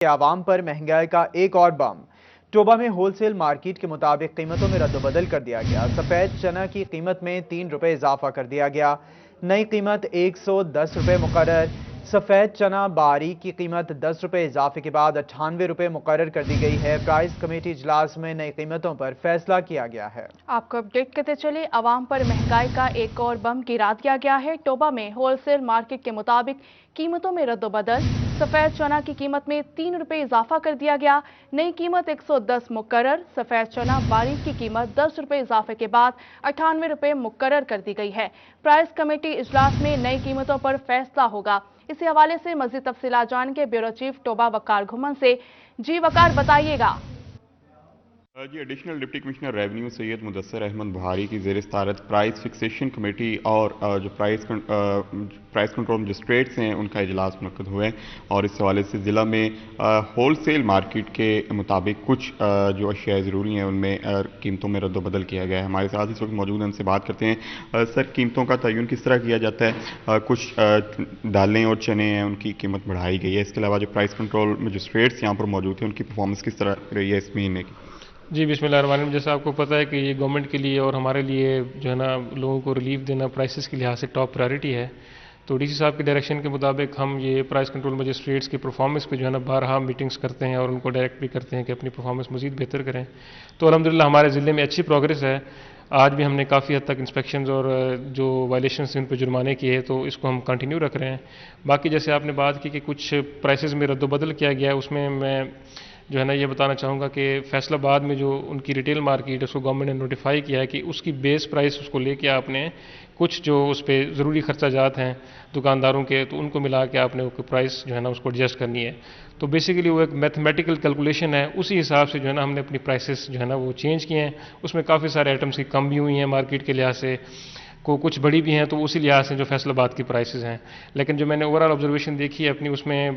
عوام پر مہنگائی کا ایک اور بم۔ ٹوبہ میں ہول سیل مارکیٹ کے مطابق قیمتوں میں رد و بدل کر دیا گیا۔ سفید چنا کی قیمت میں 3 روپے اضافہ کر دیا گیا۔ نئی قیمت 110 روپے مقرر۔ سفید چنا باریک کی قیمت 10 روپے اضافے کے بعد 98 روپے مقرر کر دی گئی ہے۔ پرائس کمیٹی اجلاس میں نئی قیمتوں پر فیصلہ کیا گیا ہے۔ آپ کو اپڈیٹ کرتے چلے، عوام پر مہنگائی کا ایک اور بم گرا دیا گیا ہے۔ ٹوبہ میں ہول سیل مارکیٹ کے مطابق قیمتوں میں رد و بدل۔ سفید چنا کی قیمت میں 3 روپے اضافہ کر دیا گیا۔ نئی قیمت 110 مقرر۔ سفید چنا باریک کی قیمت 10 روپے اضافے کے بعد 98 روپے مقرر کر دی گئی ہے۔ پرائس کمیٹی اجلاس میں نئی قیمتوں پر فیصلہ ہوگا۔ اسی حوالے سے مزید تفصیلات جان کے بیورو چیف ٹوبہ وقار گھمن سے۔ جی وقار، بتائیے گا۔ جی ایڈیشنل ڈپٹی کمشنر ریونیو سید مدثر احمد بہاری کی زیر صدارت پرائس فکسیشن کمیٹی اور جو پرائس کنٹرول مجسٹریٹس ہیں ان کا اجلاس منعقد ہوئے، اور اس حوالے سے ضلع میں ہول سیل مارکیٹ کے مطابق کچھ جو اشیاء ضروری ہیں ان میں قیمتوں میں رد و بدل کیا گیا ہے۔ ہمارے ساتھ اس وقت موجود ہیں، ان سے بات کرتے ہیں۔ سر، قیمتوں کا تعین کس طرح کیا جاتا ہے؟ کچھ دالیں اور چنے ہیں ان کی قیمت بڑھائی گئی ہے، اس کے علاوہ جو پرائس کنٹرول مجسٹریٹس یہاں پر موجود ہیں ان کی پرفارمنس کس طرح رہی ہے اس مہینے کی؟ جی بسم اللہ الرحمن الرحیم۔ جیسا آپ کو پتہ ہے کہ یہ گورنمنٹ کے لیے اور ہمارے لیے جو ہے نا لوگوں کو ریلیف دینا پرائسز کے لحاظ سے ٹاپ پرائرٹی ہے، تو ڈی سی صاحب کے ڈائریکشن کے مطابق ہم یہ پرائس کنٹرول مجسٹریٹس کی پرفارمنس پہ جو ہے نا بارہا میٹنگز کرتے ہیں اور ان کو ڈائریکٹ بھی کرتے ہیں کہ اپنی پرفارمنس مزید بہتر کریں۔ تو الحمدللہ ہمارے ضلع میں اچھی پروگرس ہے۔ آج بھی ہم نے کافی حد تک انسپیکشنز اور جو وائلیشنز ان پہ جرمانے کیے، تو اس کو ہم کنٹینیو رکھ رہے ہیں۔ باقی جیسے آپ نے بات کی کہ کچھ پرائسز میں رد و بدل کیا گیا ہے، اس میں جو ہے نا یہ بتانا چاہوں گا کہ فیصل آباد میں جو ان کی ریٹیل مارکیٹ ہے اس کو گورنمنٹ نے نوٹیفائی کیا ہے کہ اس کی بیس پرائس اس کو لے کے آپ نے کچھ جو اس پہ ضروری خرچہ جات ہیں دکانداروں کے، تو ان کو ملا کے آپ نے پرائس جو ہے نا اس کو ایڈجسٹ کرنی ہے۔ تو بیسیکلی وہ ایک میتھمیٹیکل کیلکولیشن ہے، اسی حساب سے جو ہے نا ہم نے اپنی پرائسز جو ہے نا وہ چینج کیے ہیں۔ اس میں کافی سارے آئٹمس کی کم بھی ہوئی ہیں مارکیٹ کے لحاظ سے، کچھ بڑی بھی ہیں، تو اسی لحاظ سے جو فیصل آباد کی پرائسز ہیں۔ لیکن جو میں نے اوورآل آبزرویشن دیکھی ہے اپنی، اس میں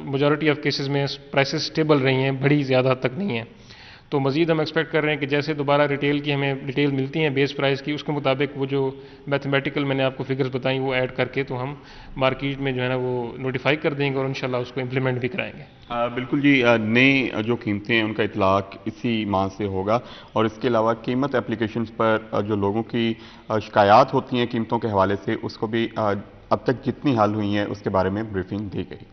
میجورٹی آف کیسز میں پرائسز سٹیبل رہی ہیں، بڑی زیادہ حد تک نہیں ہیں۔ تو مزید ہم ایکسپیکٹ کر رہے ہیں کہ جیسے دوبارہ ریٹیل کی ہمیں ڈیٹیل ملتی ہیں بیس پرائس کی، اس کے مطابق وہ جو میتھمیٹیکل میں نے آپ کو فگرز بتائیں وہ ایڈ کر کے تو ہم مارکیٹ میں جو ہے نا وہ نوٹیفائی کر دیں گے اور انشاءاللہ اس کو امپلیمنٹ بھی کرائیں گے۔ بالکل جی، نئی جو قیمتیں ہیں ان کا اطلاق اسی ماہ سے ہوگا، اور اس کے علاوہ قیمت اپلیکیشنز پر جو لوگوں کی شکایات ہوتی ہیں قیمتوں کے حوالے سے، اس کو بھی اب تک جتنی حل ہوئی ہیں اس کے بارے میں بریفنگ دی گئی۔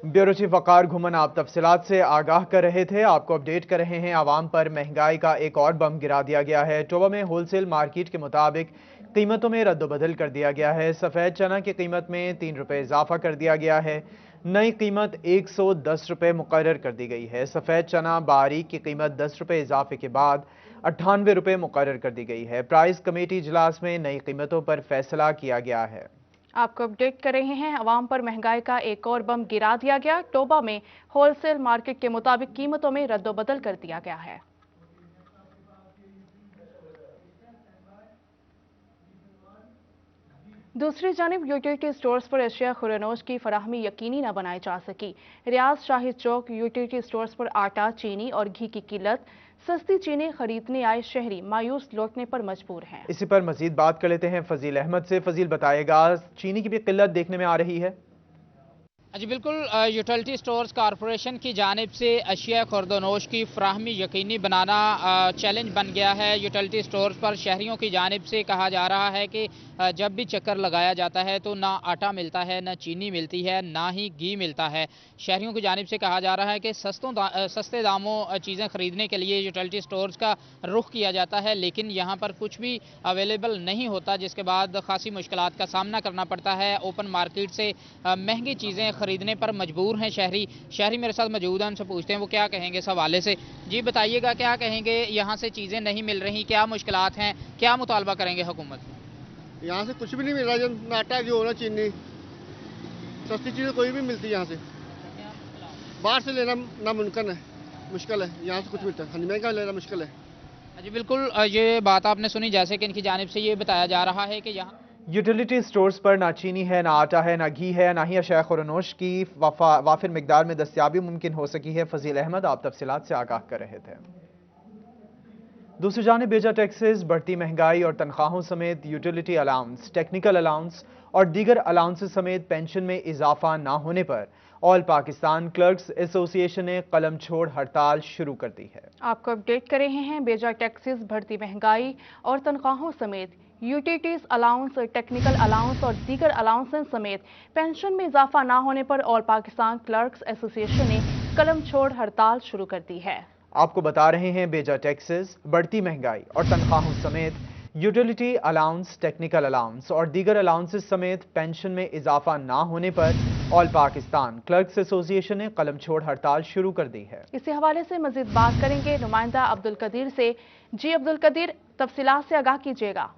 بیورو چیف وقار گھمن آپ تفصیلات سے آگاہ کر رہے تھے، آپ کو اپڈیٹ کر رہے ہیں۔ عوام پر مہنگائی کا ایک اور بم گرا دیا گیا ہے۔ ٹوبہ میں ہول سیل مارکیٹ کے مطابق قیمتوں میں رد و بدل کر دیا گیا ہے۔ سفید چنا کی قیمت میں 3 روپے اضافہ کر دیا گیا ہے۔ نئی قیمت 110 روپے مقرر کر دی گئی ہے۔ سفید چنا باریک کی قیمت 10 روپے اضافے کے بعد 98 روپے مقرر کر دی گئی ہے۔ پرائس کمیٹی اجلاس میں نئی قیمتوں پر فیصلہ کیا گیا ہے۔ آپ کو اپڈیٹ کر رہے ہیں، عوام پر مہنگائی کا ایک اور بم گرا دیا گیا۔ ٹوبہ میں ہول سیل مارکیٹ کے مطابق قیمتوں میں رد و بدل کر دیا گیا ہے۔ دوسری جانب یوٹیلیٹی سٹورز پر اشیاء خورنوش کی فراہمی یقینی نہ بنائی جا سکی۔ ریاض شاہد چوک یوٹیلیٹی سٹورز پر آٹا، چینی اور گھی کی قلت، سستی چینی خریدنے آئے شہری مایوس لوٹنے پر مجبور ہیں۔ اسی پر مزید بات کر لیتے ہیں فضیل احمد سے۔ فضیل، بتائے گا چینی کی بھی قلت دیکھنے میں آ رہی ہے؟ جی بالکل، یوٹیلیٹی سٹورز کارپوریشن کی جانب سے اشیاء خوردونوش کی فراہمی یقینی بنانا چیلنج بن گیا ہے۔ یوٹیلیٹی سٹورز پر شہریوں کی جانب سے کہا جا رہا ہے کہ جب بھی چکر لگایا جاتا ہے تو نہ آٹا ملتا ہے، نہ چینی ملتی ہے، نہ ہی گھی ملتا ہے۔ شہریوں کی جانب سے کہا جا رہا ہے کہ سستے داموں چیزیں خریدنے کے لیے یوٹیلیٹی سٹورز کا رخ کیا جاتا ہے، لیکن یہاں پر کچھ بھی اویلیبل نہیں ہوتا، جس کے بعد خاصی مشکلات کا سامنا کرنا پڑتا ہے۔ اوپن مارکیٹ سے مہنگی چیزیں خریدنے پر مجبور ہیں شہری میرے ساتھ موجود ہیں، ان سے پوچھتے ہیں وہ کیا کہیں گے اس حوالے سے۔ جی بتائیے گا، کیا کہیں گے، یہاں سے چیزیں نہیں مل رہی، کیا مشکلات ہیں، کیا مطالبہ کریں گے حکومت؟ یہاں سے کچھ بھی نہیں مل رہا، نہ آٹا جو ہونا چینی، سستی چیزیں کوئی بھی ملتی یہاں سے، باہر سے لینا ناممکن ہے، مشکل ہے، یہاں سے کچھ ملتا ہے، مہنگا لینا مشکل ہے۔ جی بالکل، یہ بات آپ نے سنی، جیسے کہ ان کی جانب سے یہ بتایا جا رہا ہے کہ یہاں یوٹیلیٹی سٹورز پر نہ چینی ہے، نہ آٹا ہے، نہ گھی ہے، نہ ہی اشیاء خورنوش کی وافر مقدار میں دستیابی ممکن ہو سکی ہے۔ فضیل احمد آپ تفصیلات سے آگاہ کر رہے تھے۔ دوسری جانب بیجا ٹیکسز، بڑھتی مہنگائی اور تنخواہوں سمیت یوٹیلیٹی الاؤنس، ٹیکنیکل الاؤنس اور دیگر الاؤنسز سمیت پینشن میں اضافہ نہ ہونے پر ऑल पाकिस्तान क्लर्क्स एसोसिएशन ने कलम छोड़ हड़ताल शुरू कर दी है। आपको अपडेट कर रहे हैं बेजा टैक्सेस, बढ़ती महंगाई और तनख्वाहों समेत यूटिलिटीज अलाउंस, टेक्निकल अलाउंस और दीगर अलाउंसेस समेत पेंशन में इजाफा ना होने पर ऑल पाकिस्तान क्लर्क्स एसोसिएशन ने कलम छोड़ हड़ताल शुरू कर दी है। आपको बता रहे हैं बेजा टैक्सेस, बढ़ती महंगाई और तनख्वाहों समेत यूटिलिटी अलाउंस, टेक्निकल अलाउंस और दीगर अलाउंसेस समेत पेंशन में इजाफा ना होने पर ऑल पाकिस्तान क्लर्क्स एसोसिएशन ने कलम छोड़ हड़ताल शुरू कर दी है। इसी हवाले से मजीद बात करेंगे नुमाइंदा अब्दुल कदीर से। जी अब्दुल कदीर, तफसीलात से आगाह कीजिएगा।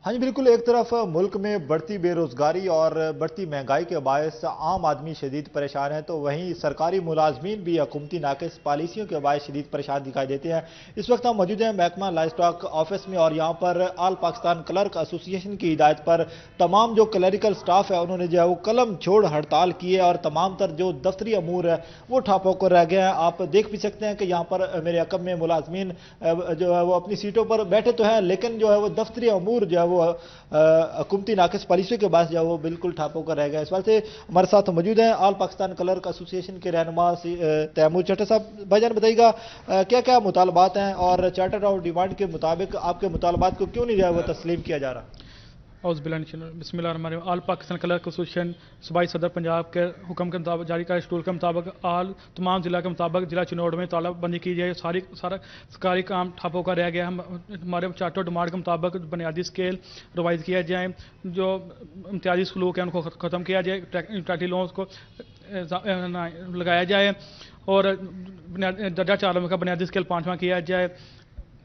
हाँ जी बिल्कुल, एक तरफ मुल्क में बढ़ती बेरोजगारी और बढ़ती महंगाई के बायस आम आदमी शदीद परेशान है, तो वहीं सरकारी मुलाजमीन भी हुकूमती नाकिस पॉलिसियों के बायस शदीद परेशान दिखाई देते हैं। इस वक्त हम मौजूद हैं महकमा लाइफ स्टॉक ऑफिस में और यहाँ पर ऑल पाकिस्तान क्लर्क एसोसिएशन की हिदायत पर तमाम जो क्लरिकल स्टाफ है उन्होंने जो है वो कलम छोड़ हड़ताल की है और तमाम तर जो दफ्तरी अमूर है वो ठप होकर रह गए हैं। आप देख भी सकते हैं कि यहाँ पर मेरे अकब में मुलाजमीन जो है वो अपनी सीटों पर बैठे तो हैं, लेकिन जो है वो दफ्तरी अमूर जो है हुकूमती नाकिस पॉलिसियों के बाद जो है वो बिल्कुल ठप होकर रह गया। इस वजह से हमारे साथ मौजूद हैं ऑल पाकिस्तान क्लर्क एसोसिएशन के रहनुमा तैमूर चट्टा साहब। भाईजान बताइएगा क्या क्या मुतालबात हैं और चार्टर ऑफ डिमांड के मुताबिक आपके मुतालबात को क्यों नहीं जो है वो तस्लीम किया जा रहा? बिस्मिल्लाहिर्रहमानिर्रहीम। ऑल पाकिस्तान क्लर्क एसोसिएशन सूबाई सदर पंजाब के हुक्म के मुताबिक जारी का शेड्यूल के मुताबिक तमाम जिला के मुताबिक जिला चिनौड़ में तालाबंदी की जाए। सारा सरकारी काम ठप होकर रह गया। हमारे चार्टर डिमांड के मुताबिक बुनियादी स्केल रिवाइज किया जाए, जो इम्तियाजी सलूक है उनको ख़त्म किया जाए, टैक्टी लोन्स को लगाया जाए और दर्जा 4 का बुनियादी स्केल 5वां किया जाए।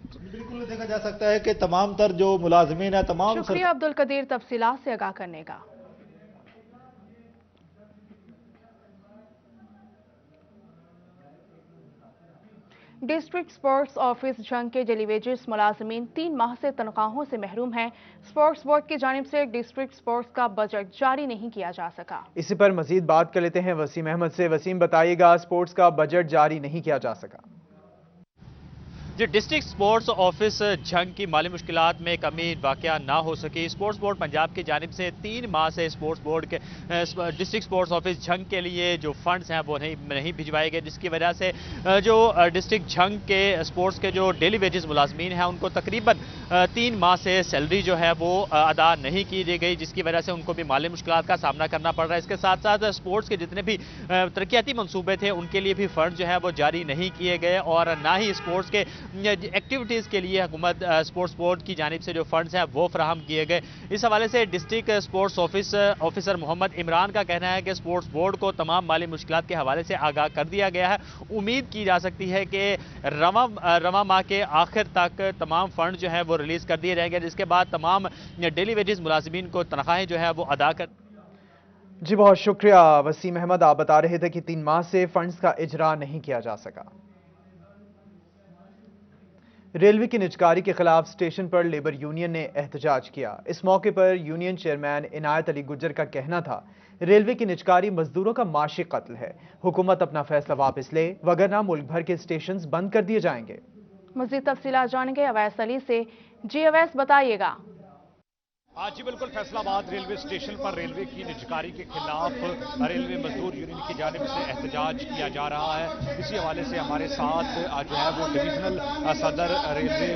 बिल्कुल देखा जा सकता है कि तमाम तर जो मुलाजमीन है तमाम। शुक्रिया अब्दुल कदीर तफसीलात से आगाह करने का। डिस्ट्रिक्ट स्पोर्ट्स ऑफिस झंग के डेली वेजेस मुलाजमीन 3 माह से तनख्वाहों से महरूम हैं। स्पोर्ट्स बोर्ड की जानिब से डिस्ट्रिक्ट स्पोर्ट्स का बजट जारी नहीं किया जा सका। इसी पर मजीद बात कर लेते हैं वसीम अहमद से। वसीम, बताइएगा स्पोर्ट्स का बजट जारी नहीं किया जा सका। जी, डिस्ट्रिक्ट स्पोर्ट्स ऑफिस झंग की माली मुश्किलात में कमी वाक़या ना हो सकी। स्पोर्ट्स बोर्ड पंजाब की जानिब से 3 माह से स्पोर्ट्स बोर्ड के डिस्ट्रिक्ट स्पोर्ट्स ऑफिस झंग के लिए जो फंड्स हैं वो नहीं भिजवाए गए, जिसकी वजह से जो डिस्ट्रिक्ट झंग के स्पोर्ट्स के जो डेली वेजेस मुलाजमीन हैं उनको तकरीबन 3 माह से सैलरी जो है वो अदा नहीं की गई, जिसकी वजह से उनको भी माली मुश्किलात का सामना करना पड़ रहा है। इसके साथ साथ स्पोर्ट्स के जितने भी तरक्याती मनसूबे थे उनके लिए भी फंड जो है वो जारी नहीं किए गए और ना ही स्पोर्ट्स के एक्टिविटीज़ के लिए हुकूमत स्पोर्ट्स बोर्ड की जानिब से जो फंड्स हैं वो फराहम किए गए। इस हवाले से district sports officer Mohammad Imran का कहना है कि स्पोर्ट्स बोर्ड को तमाम माली मुश्किलात के हवाले से आगाह कर दिया गया है। उम्मीद की जा सकती है कि रवा माह के आखिर तक तमाम फंड जो है वो रिलीज़ कर दिए जाएंगे, जिसके बाद तमाम डेली वेजेस मुलाजिमीन को तनख्वाहें जो है वो अदा कर। जी बहुत शुक्रिया वसीम अहमद। आप बता रहे थे कि 3 माह से फंड्स का इजरा नहीं किया जा सका। रेलवे की निजकारी के खिलाफ स्टेशन पर लेबर यूनियन ने एहतजाज किया। इस मौके पर यूनियन चेयरमैन इनायत अली गुज्जर का कहना था, रेलवे की निजकारी मजदूरों का माशी कत्ल है, हुकूमत अपना फैसला वापस ले वगरना मुल्क भर के स्टेशन बंद कर दिए जाएंगे। मजीद तफसीलात जानेंगे अवैस अली से। जी अवैस, बताइएगा। आज ही बिल्कुल फैसलाबाद रेलवे स्टेशन पर रेलवे की निजकारी के खिलाफ रेलवे मजदूर यूनियन की जानिब से एहतजाज किया जा रहा है। इसी हवाले से हमारे साथ जो है वो डिवीजनल सदर रेलवे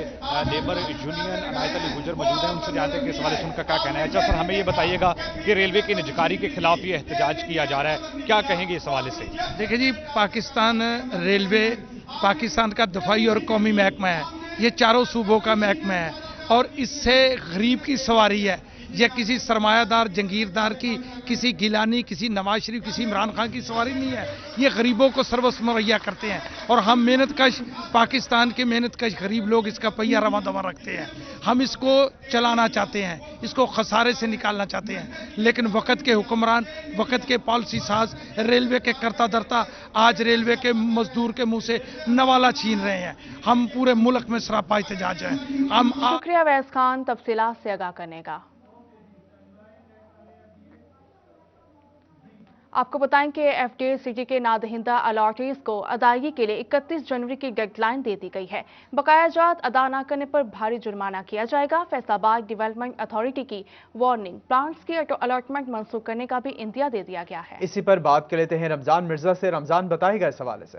लेबर यूनियन इनायत अली गुज्जर मौजूद हैं। उनसे जानते हैं कि इस हवाले से उनका क्या कहना है। अच्छा सर, हमें ये बताइएगा कि रेलवे की निजकारी के खिलाफ ये एहतजाज किया जा रहा है, क्या कहेंगे इस हवाले से? देखिए जी, पाकिस्तान रेलवे पाकिस्तान का दफाई और कौमी महकमा है। ये चारों सूबों का महकमा है और इससे गरीब की सवारी है। यह किसी सरमायादार जंगीरदार की, किसी गिलानी, किसी नवाज शरीफ, किसी इमरान खान की सवारी नहीं है। ये गरीबों को सर्वस्व मुहैया करते हैं और हम मेहनतकश, पाकिस्तान के मेहनतकश गरीब लोग इसका पहिया रवा दवा रखते हैं। हम इसको चलाना चाहते हैं, इसको खसारे से निकालना चाहते हैं, लेकिन वक्त के हुक्मरान, वक्त के पॉलिसी साज, रेलवे के करता धरता आज रेलवे के मजदूर के मुंह से नवाला छीन रहे हैं। हम पूरे मुल्क में सरापा एहतजाज है। शुक्रिया अवैस खान तफसीलात से आगाह करने का। आपको बताएं कि एफडीए सिटी के नादहिंदा अलॉटीज को अदायगी के लिए 31 जनवरी की डेडलाइन दे दी गई है। बकाया जात अदा न करने पर भारी जुर्माना किया जाएगा। फैसलाबाद डेवलपमेंट अथॉरिटी की वार्निंग, प्लांट्स की अलॉटमेंट मंसूख करने का भी इंदिया दे दिया गया है। इसी पर बात कर लेते हैं रमजान मिर्जा से। रमजान, बताएगा इस हवाले से।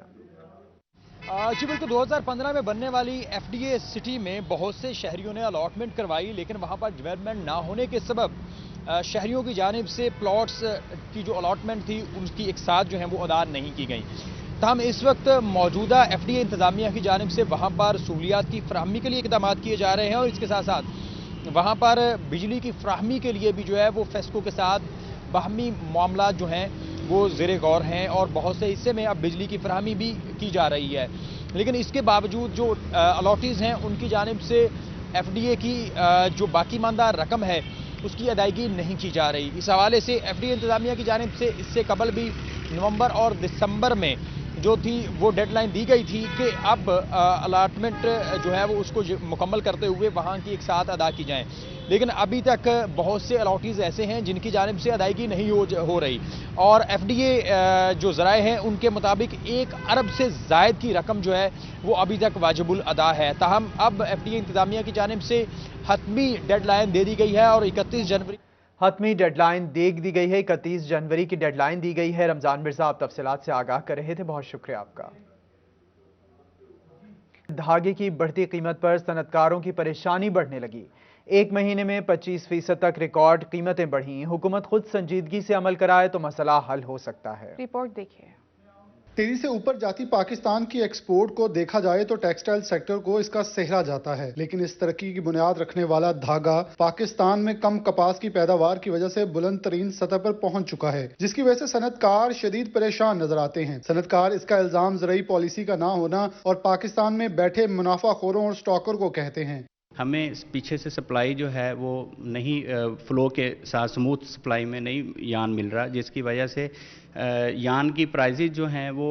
जी बिल्कुल, 2015 में बनने वाली एफडीए सिटी में बहुत से शहरियों ने अलॉटमेंट करवाई, लेकिन वहां पर डेवलपमेंट ना होने के सबब शहरियों की जानिब से प्लॉट्स की जो अलॉटमेंट थी उनकी एक साथ जो है वो अदा नहीं की गई। तमाम इस वक्त मौजूदा एफडीए इंतजामिया की जानिब से वहाँ पर सहूलियात की फराहमी के लिए इकदाम किए जा रहे हैं और इसके साथ साथ वहाँ पर बिजली की फराहमी के लिए भी जो है वो फेस्को के साथ बाहमी मामला जो हैं वो ज़ेरे गौर हैं और बहुत से हिस्से में अब बिजली की फराहमी भी की जा रही है। लेकिन इसके बावजूद जो अलॉटीज़ हैं उनकी जानिब से एफडीए की जो बाकी मानदा रकम है उसकी अदायगी नहीं की जा रही। इस हवाले से एफडीए इंतजामिया की जानिब से इससे कबल भी नवंबर और दिसंबर में जो थी वो डेडलाइन दी गई थी कि अब अलाटमेंट जो है वो उसको मुकम्मल करते हुए वहाँ की एक साथ अदा की जाए, लेकिन अभी तक बहुत से अलॉटीज़ ऐसे हैं जिनकी जानिब से अदायगी नहीं हो रही और एफडीए जो ज़राए हैं उनके मुताबिक 1 अरब से ज़ायद की रकम जो है वो अभी तक वाजिबुल अदा है। ताहम अब एफडीए इंतजामिया की जानिब से हतमी डेडलाइन दे दी गई है और 31 जनवरी हतमी डेडलाइन दे दी गई है। 31 जनवरी की डेडलाइन दी गई है। रमजान मिर्जा, आप तफसीलात से आगाह कर रहे थे, बहुत शुक्रिया आपका। धागे की बढ़ती कीमत पर सनतकारों की परेशानी बढ़ने लगी। एक महीने में 25% तक रिकॉर्ड कीमतें बढ़ी। हुकूमत खुद संजीदगी से अमल कराए तो मसला हल हो सकता है। रिपोर्ट देखिए। तेजी से ऊपर जाती पाकिस्तान की एक्सपोर्ट को देखा जाए तो टेक्सटाइल सेक्टर को इसका सेहरा जाता है, लेकिन इस तरक्की की बुनियाद रखने वाला धागा पाकिस्तान में कम कपास की पैदावार की वजह से बुलंद तरीन सतह पर पहुंच चुका है, जिसकी वजह से सनतकार शदीद परेशान नजर आते हैं। सनतकार इसका इल्जाम ज़रूरी पॉलिसी का ना होना और पाकिस्तान में बैठे मुनाफाखोरों और स्टॉकर को कहते हैं। हमें पीछे से सप्लाई जो है वो नहीं फ्लो के साथ स्मूथ सप्लाई में नहीं यान मिल रहा, जिसकी वजह से यान की प्राइसेस जो हैं वो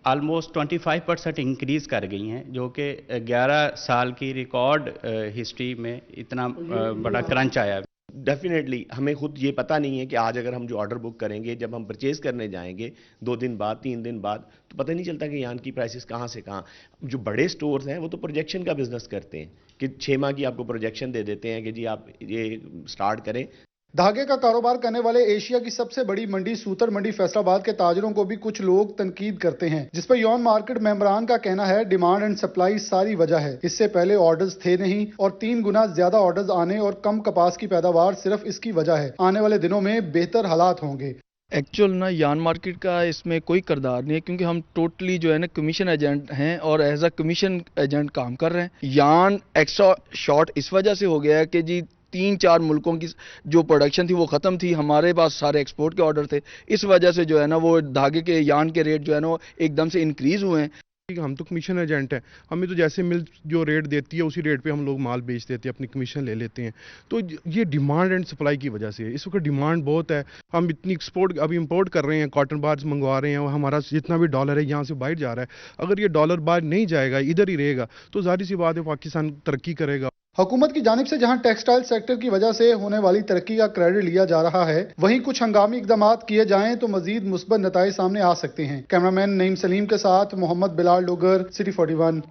आलमोस्ट 25% इंक्रीज़ कर गई हैं, जो कि 11 साल की रिकॉर्ड हिस्ट्री में इतना बड़ा क्रंच आया है। डेफिनेटली हमें खुद ये पता नहीं है कि आज अगर हम जो ऑर्डर बुक करेंगे, जब हम परचेज करने जाएंगे 2 दिन बाद 3 दिन बाद, तो पता नहीं चलता कि यान की प्राइसेस कहाँ से कहाँ। जो बड़े स्टोर्स हैं वो तो प्रोजेक्शन का बिजनेस करते हैं कि 6 माह की आपको प्रोजेक्शन दे देते हैं कि जी आप ये स्टार्ट करें। धागे का कारोबार करने वाले एशिया की सबसे बड़ी मंडी सूतर मंडी फैसलाबाद के ताजरों को भी कुछ लोग तनकीद करते हैं, जिस पर यौन मार्केट मेंबरान का कहना है डिमांड एंड सप्लाई सारी वजह है। इससे पहले ऑर्डर्स थे नहीं और 3 गुना ज्यादा ऑर्डर्स आने और कम कपास की पैदावार सिर्फ इसकी वजह है। आने वाले दिनों में बेहतर हालात होंगे। एक्चुअल ना यान मार्केट का इसमें कोई किरदार नहीं है, क्योंकि हम टोटली जो है ना कमीशन एजेंट हैं और एज अ कमीशन एजेंट काम कर रहे हैं। यान एक्स्ट्रा शॉर्ट इस वजह से हो गया है कि जी 3-4 मुल्कों की जो प्रोडक्शन थी वो ख़त्म थी, हमारे पास सारे एक्सपोर्ट के ऑर्डर थे, इस वजह से जो है ना वो धागे के यान के रेट जो है ना एकदम से इंक्रीज़ हुए हैं। हम तो कमीशन एजेंट हैं, हमें तो जैसे मिल जो रेट देती है उसी रेट पे हम लोग माल बेच देते हैं, अपनी कमीशन ले लेते हैं। तो ये डिमांड एंड सप्लाई की वजह से है। इस वक्त डिमांड बहुत है, हम इतनी अभी इंपोर्ट कर रहे हैं, कॉटन बार्स मंगवा रहे हैं और हमारा जितना भी डॉलर है यहाँ से बाहर जा रहा है। अगर ये डॉलर बाहर नहीं जाएगा, इधर ही रहेगा, तो जाहिर सी बात है पाकिस्तान तरक्की करेगा। हुकूमत की जानिब से जहां टेक्सटाइल सेक्टर की वजह से होने वाली तरक्की का क्रेडिट लिया जा रहा है, वहीं कुछ हंगामी इकदाम किए जाएं तो मजीद मुस्बत नताइज सामने आ सकते हैं। कैमरामैन नईम सलीम के साथ मोहम्मद बिलाल डोगर, सिटी 41।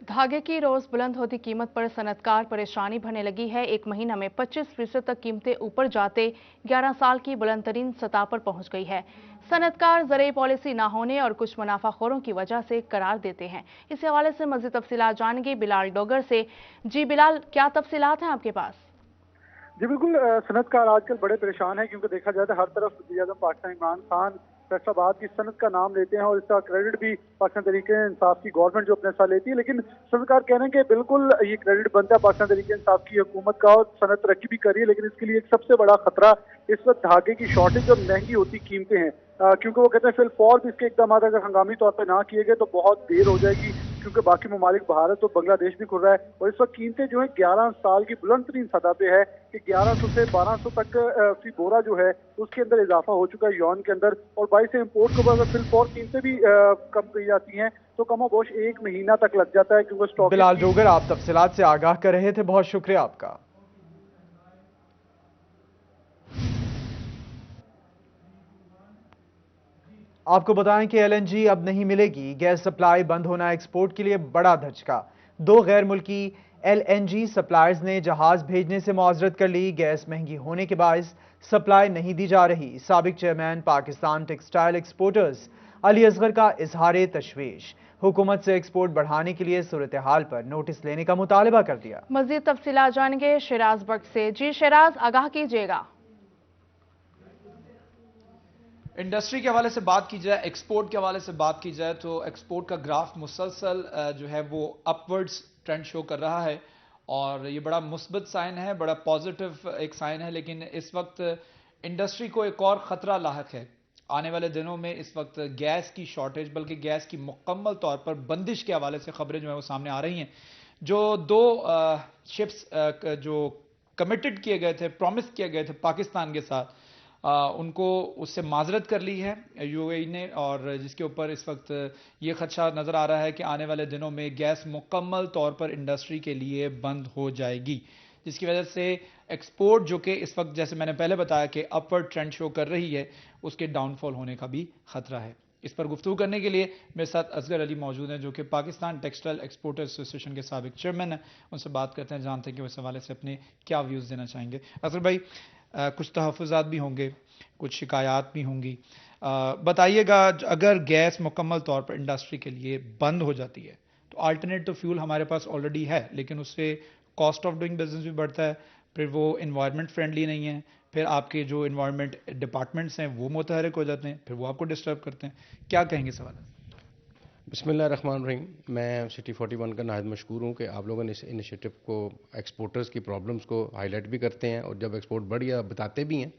धागे की रोज बुलंद होती कीमत पर सनतकार परेशानी भरने लगी है। एक महीना में 25% तक कीमतें ऊपर जाते 11 साल की बुलंद तरीन सतह पर पहुंच गई है। सनतकार ज़रूरी पॉलिसी ना होने और कुछ मुनाफाखोरों की वजह से करार देते हैं। इस हवाले से मज़ीद तफसीलात जानेंगे बिलाल डोगर से। जी बिलाल, क्या तफसीलात हैं आपके पास? जी बिल्कुल, सनतकार आजकल बड़े परेशान हैं, क्योंकि देखा जाए तो हर तरफ वज़ीर-ए-आज़म पाकिस्तान इमरान खान फैसलाबाद की सनत का नाम लेते हैं और इसका क्रेडिट भी पाकिस्तान तहरीक इंसाफ की गवर्नमेंट जो अपने साथ लेती है, लेकिन सनतकार कह रहे हैं कि बिल्कुल ये क्रेडिट बनता है पाकिस्तान तहरीक इंसाफ की हुकूमत का और सनत तरक्की भी कर रही है, लेकिन इसके लिए एक सबसे बड़ा खतरा इस वक्त धागे की शॉर्टेज और महंगी होती कीमतें हैं, क्योंकि वो कहते हैं फिल फौर भी इसके इकदाम अगर हंगामी तौर पर ना किए गए तो बहुत देर हो जाएगी, क्योंकि बाकी ममालिक भारत और बांग्लादेश भी खुल रहा है और इस वक्त कीमतें जो है 11 साल की बुलंद तरीन सतह पे है कि 1100 से 1200 तक फी बोरा जो है उसके अंदर इजाफा हो चुका है यौन के अंदर, और 22 से इम्पोर्ट के बाद फिल फौर कीमतें भी कम की जाती हैं तो कमोबेश 1 महीना तक लग जाता है, क्योंकि स्टॉक। बिलाल डोगर, आप तफसीलात से आगाह कर रहे थे, बहुत शुक्रिया आपका। آپ کو بتائیں کہ LNG اب نہیں ملے گی، گیس سپلائی بند ہونا ایکسپورٹ کے لیے بڑا دھچکا۔ 2 غیر ملکی LNG سپلائرز نے جہاز بھیجنے سے معذرت کر لی، گیس مہنگی ہونے کے باعث سپلائی نہیں دی جا رہی۔ سابق chairman Pakistan textile exporters Ali Asghar کا اظہار تشویش، حکومت سے ایکسپورٹ بڑھانے کے لیے صورتحال پر نوٹس لینے کا مطالبہ کر دیا۔ مزید تفصیلات جانیں گے شیراز بٹ سے۔ جی شیراز، آگاہ کیجیے گا۔ انڈسٹری کے حوالے سے بات کی جائے، ایکسپورٹ کے حوالے سے بات کی جائے تو ایکسپورٹ کا گراف مسلسل جو ہے وہ اپ ورڈز ٹرینڈ شو کر رہا ہے اور یہ بڑا مثبت سائن ہے، بڑا پازیٹیو ایک سائن ہے، لیکن اس وقت انڈسٹری کو ایک اور خطرہ لاحق ہے۔ آنے والے دنوں میں اس وقت گیس کی شارٹیج بلکہ گیس کی مکمل طور پر بندش کے حوالے سے خبریں جو ہیں وہ سامنے آ رہی ہیں۔ جو 2 شپس جو کمیٹڈ کیے گئے تھے، پرومس کیے گئے تھے پاکستان کے ساتھ، ان کو اس سے معذرت کر لی ہے UAE نے، اور جس کے اوپر اس وقت یہ خدشہ نظر آ رہا ہے کہ آنے والے دنوں میں گیس مکمل طور پر انڈسٹری کے لیے بند ہو جائے گی، جس کی وجہ سے ایکسپورٹ جو کہ اس وقت جیسے میں نے پہلے بتایا کہ اپورڈ ٹرینڈ شو کر رہی ہے، اس کے ڈاؤن فال ہونے کا بھی خطرہ ہے۔ اس پر گفتگو کرنے کے لیے میرے ساتھ اصغر علی موجود ہیں جو کہ پاکستان ٹیکسٹائل ایکسپورٹر ایسوسی ایشن کے سابق چیئرمین ہیں۔ ان سے بات کرتے ہیں، جانتے ہیں کہ وہ اس حوالے سے اپنے کیا ویوز دینا چاہیں گے۔ اصغر بھائی، کچھ تحفظات بھی ہوں گے، کچھ شکایات بھی ہوں گی، بتائیے گا اگر گیس مکمل طور پر انڈسٹری کے لیے بند ہو جاتی ہے تو آلٹرنیٹو فیول ہمارے پاس آلریڈی ہے، لیکن اس سے کاسٹ آف ڈوئنگ بزنس بھی بڑھتا ہے، پھر وہ انوائرمنٹ فرینڈلی نہیں ہے، پھر آپ کے جو انوائرمنٹ ڈپارٹمنٹس ہیں وہ متحرک ہو جاتے ہیں، پھر وہ آپ کو ڈسٹرب کرتے ہیں۔ کیا کہیں گے سوال؟ بسم اللہ الرحمن الرحیم۔ میں سٹی 41 کا نہایت مشکور ہوں کہ آپ لوگوں نے اس انیشیٹو کو ایکسپورٹرز کی پرابلمز کو ہائی لائٹ بھی کرتے ہیں اور جب ایکسپورٹ بڑھ گیا بتاتے بھی ہیں۔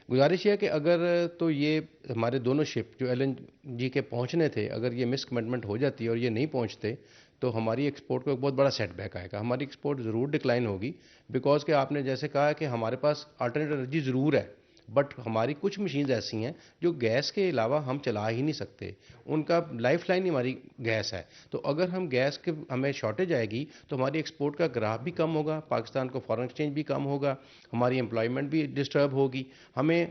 گزارش یہ ہے کہ اگر تو یہ ہمارے دونوں شپ جو LNG کے پہنچنے تھے، اگر یہ مس کمٹمنٹ ہو جاتی ہے اور یہ نہیں پہنچتے تو ہماری ایکسپورٹ کو ایک بہت بڑا سیٹ بیک آئے گا، ہماری ایکسپورٹ ضرور ڈکلائن ہوگی، بیکاز کہ آپ نے جیسے کہا کہ ہمارے پاس آلٹرنیٹ انرجی ضرور ہے، بٹ ہماری کچھ مشینز ایسی ہیں جو گیس کے علاوہ ہم چلا ہی نہیں سکتے، ان کا لائف لائن ہماری گیس ہے۔ تو اگر ہم گیس کے ہمیں شارٹیج آئے گی تو ہماری ایکسپورٹ کا گراف بھی کم ہوگا، پاکستان کو فارن ایکسچینج بھی کم ہوگا، ہماری امپلائمنٹ بھی ڈسٹرب ہوگی، ہمیں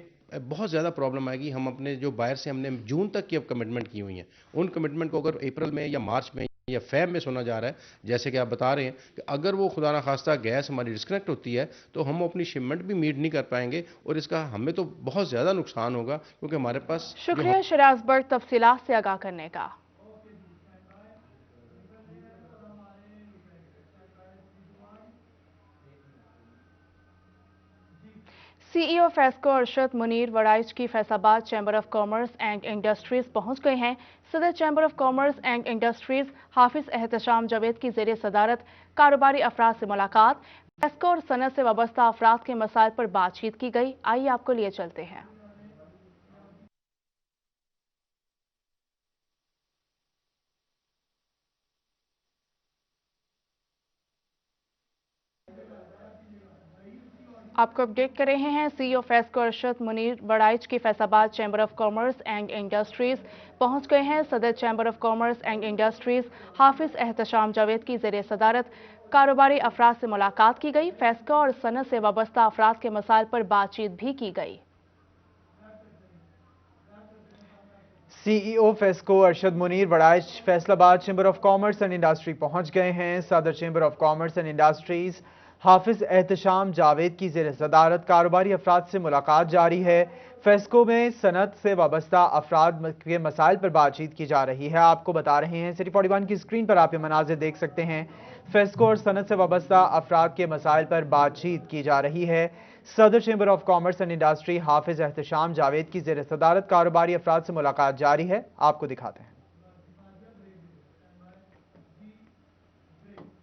بہت زیادہ پرابلم آئے گی۔ ہم اپنے جو بائر سے ہم نے جون تک کی اب کمٹمنٹ کی ہوئی ہیں، ان کمٹمنٹ کو اگر اپریل میں یا مارچ میں یا فیب میں سنا جا رہا ہے، جیسے کہ آپ بتا رہے ہیں کہ اگر وہ خدا نخواستہ گیس ہماری ڈسکنیکٹ ہوتی ہے تو ہم اپنی شپمنٹ بھی میٹ نہیں کر پائیں گے اور اس کا ہمیں تو بہت زیادہ نقصان ہوگا، کیونکہ ہمارے پاس شکریہ شیراز بٹ تفصیلات سے آگاہ کرنے کا۔ CEO فیسکو ارشد منیر وڑائچ کی فیصل آباد chamber of commerce and industries پہنچ گئے ہیں۔ صدر chamber of commerce and industries حافظ احتشام جاوید کی زیر صدارت کاروباری افراد سے ملاقات، فیسکو اور صنعت سے وابستہ افراد کے مسائل پر بات چیت کی گئی۔ آئیے آپ کو لیے چلتے ہیں۔ آپ کو اپڈیٹ کر رہے ہیں، CEO فیسکو ارشد منیر وڑائچ کی فیصل آباد chamber of commerce and industries پہنچ گئے ہیں۔ صدر chamber of commerce and industries حافظ احتشام جاوید کی زیر صدارت کاروباری افراد سے ملاقات کی گئی، فیسکو اور صنعت سے وابستہ افراد کے مسائل پر بات چیت بھی کی گئی۔ CEO فیسکو ارشد منیر وڑائچ فیصل آباد chamber of commerce and industry پہنچ گئے ہیں۔ صدر chamber of commerce and industries حافظ احتشام جاوید کی زیر صدارت کاروباری افراد سے ملاقات جاری ہے۔ فیسکو میں صنعت سے وابستہ افراد کے مسائل پر بات چیت کی جا رہی ہے۔ آپ کو بتا رہے ہیں، سٹی 41 کی اسکرین پر آپ یہ مناظر دیکھ سکتے ہیں، فیسکو اور صنعت سے وابستہ افراد کے مسائل پر بات چیت کی جا رہی ہے۔ صدر chamber of commerce and industry حافظ احتشام جاوید کی زیر صدارت کاروباری افراد سے ملاقات جاری ہے۔ آپ کو دکھاتے ہیں۔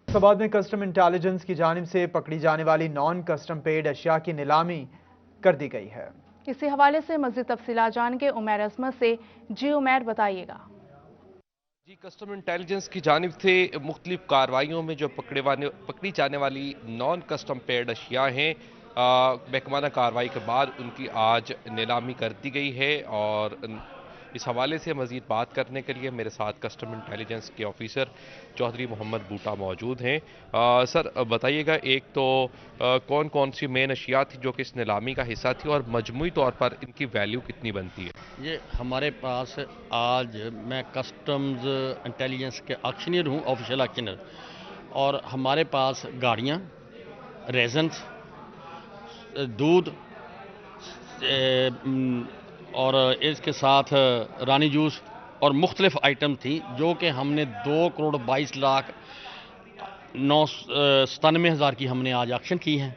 فیصل آباد میں کسٹم انٹیلیجنس کی جانب سے پکڑی جانے والی نان کسٹم پیڈ اشیاء کی نیلامی کر دی گئی ہے۔ اسی حوالے سے مزید تفصیلات جان کے عمیر عظمت سے۔ جی عمیر، بتائیے گا۔ جی، کسٹم انٹیلیجنس کی جانب سے مختلف کارروائیوں میں جو پکڑی جانے والی نان کسٹم پیڈ اشیاء ہیں، محکمانہ کارروائی کے بعد ان کی آج نیلامی کر دی گئی ہے اور इस हवाले से मज़ीद बात करने के लिए मेरे साथ कस्टम इंटेलिजेंस के ऑफिसर चौधरी मोहम्मद बूटा मौजूद हैं। सर बताइएगा, एक तो कौन कौन सी मेन अशिया थी जो कि इस नीलामी का हिस्सा थी और मजमूई तौर पर इनकी वैल्यू कितनी बनती है? ये हमारे पास आज, मैं कस्टम्स इंटेलिजेंस के ऑक्शनियर हूँ, ऑफिशियल ऑक्शनियर, और हमारे पास गाड़ियाँ, रेजन्स, दूध और इसके साथ रानी जूस और मुख्तलिफ आइटम थी, जो कि हमने 2,22,09,97,000 की हमने आज ऑक्शन की है,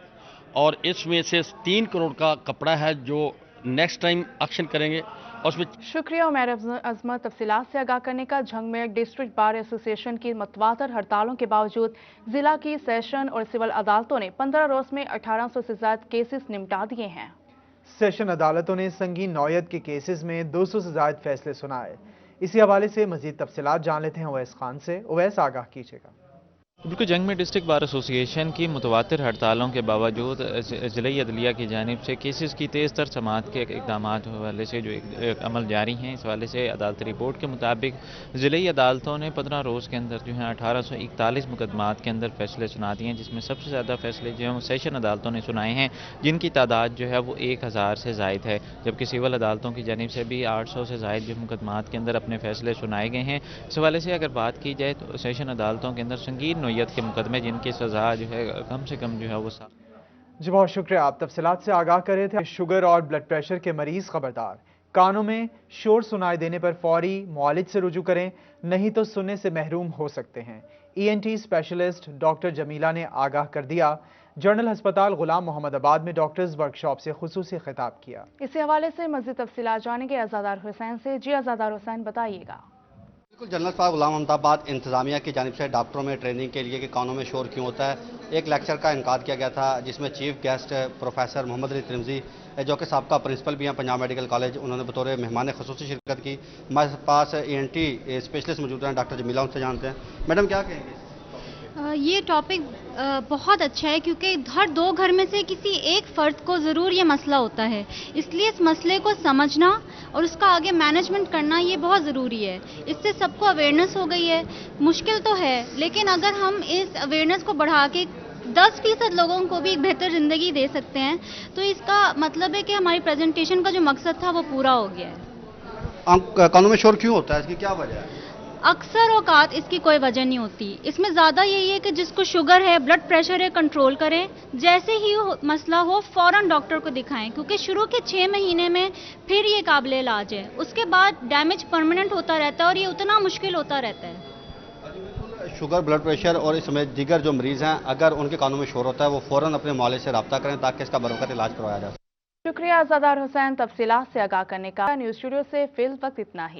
और इसमें से 3 करोड़ का कपड़ा है जो नेक्स्ट टाइम ऑक्शन करेंगे। और उसमें शुक्रिया उमर अजमत तफसीलात से आगाह करने का। झंग में डिस्ट्रिक्ट बार एसोसिएशन की मतवातर हड़तालों के बावजूद जिला की सेशन और सिविल अदालतों ने 15 रोज में 1800 से ज्यादा केसेस निपटा दिए हैं। सेशन अदालतों ने संगीन नौयत के केसेस में 200 से ज्यादा फैसले सुनाए। इसी हवाले से मजीद तफसीलात जान लेते हैं उवैस खान से। उवैस, आगाह कीजिएगा। बिल्कुल, जंग में डिस्ट्रिक्ट बार एसोसिएशन की मुतवातिर हड़तालों के बावजूद ज़िला अदलिया की जानिब से केसेस की तेज़ तर समाअत के इकदाम हवाले से जो एक अमल जारी हैं। इस हवाले से अदालती रिपोर्ट के मुताबिक ज़िला अदालतों ने 15 रोज़ के अंदर जो है 1841 मुकदमात के अंदर फैसले सुना दिए हैं, जिसमें सबसे ज़्यादा फैसले जो हैं वो सेशन अदालतों ने सुनाए हैं, जिनकी तादाद जो है वो 1000 से ज़ायद है, जबकि सिविल अदालतों की जानिब से भी 800 से ज़ायद जो मुकदमात के अंदर अपने फैसले सुनाए गए हैं। इस हवाले से अगर बात की जाए तो सेशन अदालतों के अंदर संगीन के मुकदमे जिनकी सजा जो है कम से कम जो है वो जी बहुत शुक्रिया। आप तफसीलात से आगाह कर रहे थे। शुगर और ब्लड प्रेशर के मरीज खबरदार, कानों में शोर सुनाई देने पर फौरी मुआलिज से रुजू करें, नहीं तो सुनने से महरूम हो सकते हैं। ENT स्पेशलिस्ट डॉक्टर जमीला ने आगाह कर दिया। जनरल अस्पताल गुलाम मोहम्मदाबाद में डॉक्टर्स वर्कशॉप से खुसूसी खिताब किया। इसी हवाले से मज़ीद तफसीलात जानेंगे आज़ादार हुसैन से। जी आज़ादार हुसैन, बताइएगा। बिल्कुल, जनरल अस्पताल गुलाम मोहम्मदाबाद इंतजामिया की जानिब से डॉक्टरों में ट्रेनिंग के लिए कि कानों में शोर क्यों होता है, एक लेक्चर का इनकाद किया गया था, जिसमें chief guest professor Mohammad Ali Trimji, जो कि साबका प्रिंसिपल भी हैं पंजाब मेडिकल कॉलेज, उन्होंने बतौर मेहमान खुसूसी शिरकत की। हमारे पास ENT स्पेशलिस्ट मौजूद हैं, डॉक्टर जमीला, उनसे जानते हैं। मैडम, क्या कहेंगे? ये टॉपिक बहुत अच्छा है, क्योंकि हर 2 घर में से किसी एक फ़र्द को ज़रूर ये मसला होता है, इसलिए इस मसले को समझना और उसका आगे मैनेजमेंट करना ये बहुत ज़रूरी है। इससे सबको अवेयरनेस हो गई है। मुश्किल तो है, लेकिन अगर हम इस अवेयरनेस को बढ़ा के 10% लोगों को भी एक बेहतर ज़िंदगी दे सकते हैं, तो इसका मतलब है कि हमारी प्रेजेंटेशन का जो मकसद था वो पूरा हो गया है। कानों में शोर क्यों होता है, इसकी क्या वजह है? अक्सर औकात इसकी कोई वजह नहीं होती। इसमें ज़्यादा यही है कि जिसको शुगर है, ब्लड प्रेशर है, कंट्रोल करें। जैसे ही मसला हो फ़ौरन डॉक्टर को दिखाएं, क्योंकि शुरू के 6 महीने में फिर ये काबिल इलाज है, उसके बाद डैमेज परमानेंट होता रहता है और ये उतना मुश्किल होता रहता है। शुगर, ब्लड प्रेशर और इस समय दीगर जो मरीज़ हैं, अगर उनके कानों में शोर होता है, वो फ़ौरन अपने मुआलिज से रब्ता करें ताकि इसका बरोकत इलाज करवाया जा सके। शुक्रिया आज़ादार हुसैन तफसीलात से आगाह करने का। न्यूज़ स्टूडियो से फिल वक्त इतना ही।